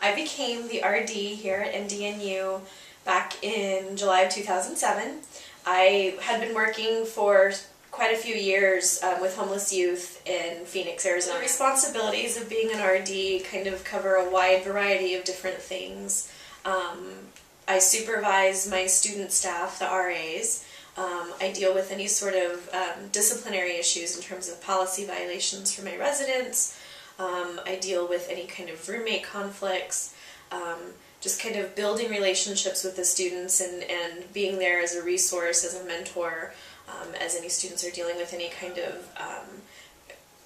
I became the RD here at NDNU back in July of 2007. I had been working for quite a few years with homeless youth in Phoenix, Arizona. The responsibilities of being an RD kind of cover a wide variety of different things. I supervise my student staff, the RAs. I deal with any sort of disciplinary issues in terms of policy violations for my residents. I deal with any kind of roommate conflicts, just kind of building relationships with the students and being there as a resource, as a mentor, as any students are dealing with any kind of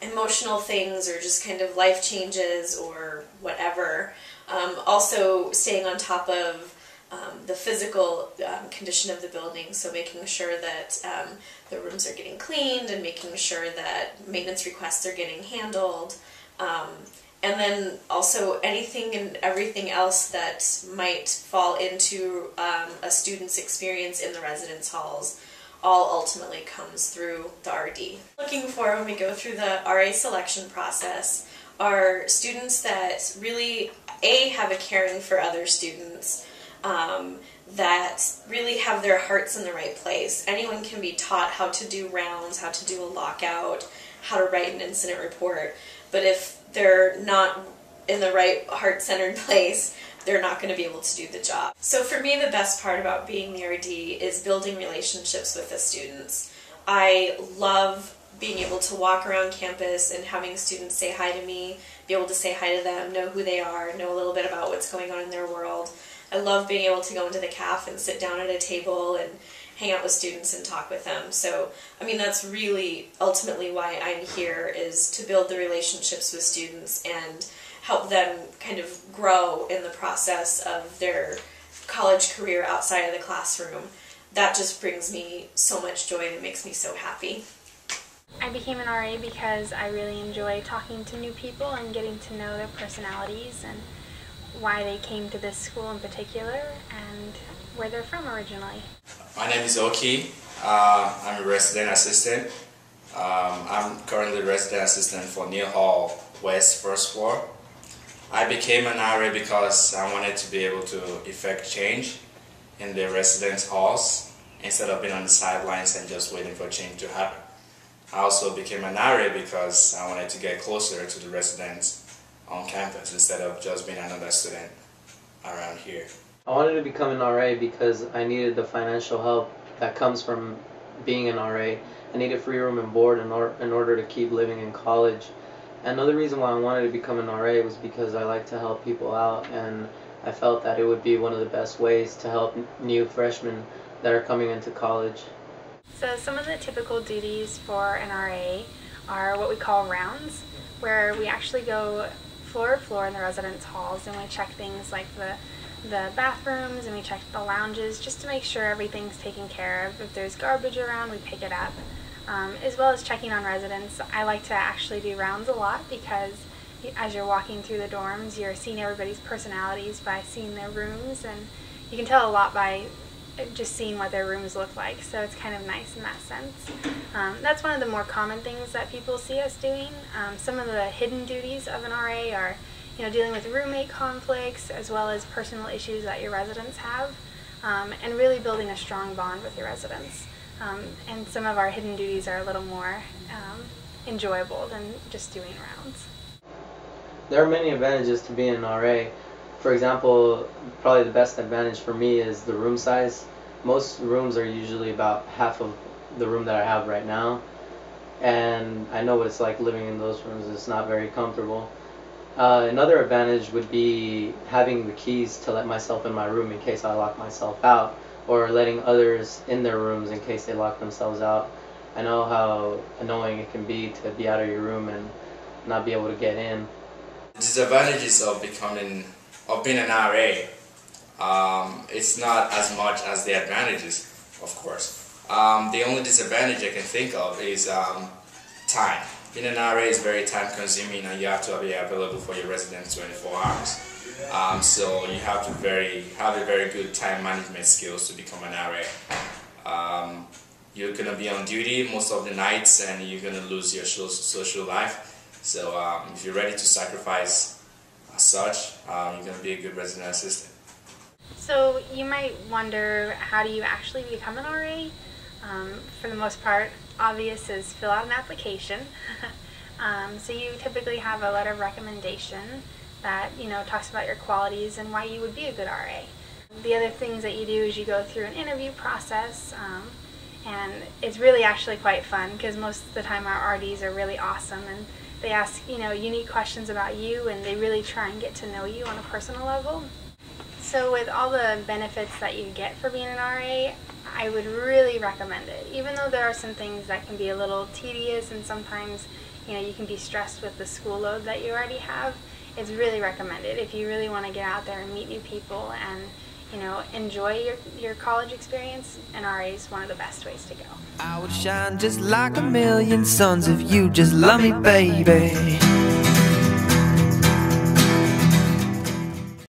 emotional things or just kind of life changes or whatever. Also staying on top of the physical condition of the building, so making sure that the rooms are getting cleaned and making sure that maintenance requests are getting handled. And then also anything and everything else that might fall into a student's experience in the residence halls all ultimately comes through the RD. Looking for when we go through the RA selection process are students that really have a caring for other students, that really have their hearts in the right place. Anyone can be taught how to do rounds, how to do a lockout, how to write an incident report, but if they're not in the right heart-centered place, they're not going to be able to do the job. So for me, the best part about being the RD is building relationships with the students. I love being able to walk around campus and having students say hi to me, be able to say hi to them, know who they are, know a little bit about what's going on in their world. I love being able to go into the caf and sit down at a table and hang out with students and talk with them. So, I mean, that's really ultimately why I'm here, is to build the relationships with students and help them kind of grow in the process of their college career outside of the classroom. That just brings me so much joy and it makes me so happy. I became an RA because I really enjoy talking to new people and getting to know their personalities and why they came to this school in particular and where they're from originally. My name is Oki. I'm a resident assistant. I'm currently resident assistant for Neil Hall West first floor. I became an RA because I wanted to be able to effect change in the residence halls instead of being on the sidelines and just waiting for change to happen. I also became an RA because I wanted to get closer to the residents on campus instead of just being another student around here. I wanted to become an RA because I needed the financial help that comes from being an RA. I needed free room and board in order to keep living in college. Another reason why I wanted to become an RA was because I like to help people out, and I felt that it would be one of the best ways to help new freshmen that are coming into college. So some of the typical duties for an RA are what we call rounds, where we actually go floor to floor in the residence halls and we check things like the bathrooms and we check the lounges just to make sure everything's taken care of. If there's garbage around, we pick it up. As well as checking on residents. I like to actually do rounds a lot because as you're walking through the dorms, you're seeing everybody's personalities by seeing their rooms, and you can tell a lot by just seeing what their rooms look like, so it's kind of nice in that sense. That's one of the more common things that people see us doing. Some of the hidden duties of an RA are, dealing with roommate conflicts as well as personal issues that your residents have, and really building a strong bond with your residents. And some of our hidden duties are a little more enjoyable than just doing rounds. There are many advantages to being an RA. For example, probably the best advantage for me is the room size. Most rooms are usually about half of the room that I have right now, and I know what it's like living in those rooms. It's not very comfortable. Another advantage would be having the keys to let myself in my room in case I lock myself out, or letting others in their rooms in case they lock themselves out. I know how annoying it can be to be out of your room and not be able to get in. The disadvantages of being an RA, it's not as much as the advantages, of course. The only disadvantage I can think of is time. Being an RA is very time consuming and you have to be available for your residents 24 hours. So you have to have a very good time management skills to become an RA. You're going to be on duty most of the nights and you're going to lose your social life. So if you're ready to sacrifice such, you're going to be a good resident assistant. So you might wonder, how do you actually become an RA? For the most part, obvious is fill out an application. So you typically have a letter of recommendation that talks about your qualities and why you would be a good RA. The other things that you do is you go through an interview process, and it's really actually quite fun because most of the time our RDs are really awesome, and they ask unique questions about you, and they really try and get to know you on a personal level. So with all the benefits that you get for being an RA, I would really recommend it. Even though there are some things that can be a little tedious and sometimes you can be stressed with the school load that you already have, it's really recommended. If you really want to get out there and meet new people and enjoy your college experience, an RA is one of the best ways to go. I would shine just like a million suns if you just love me, baby.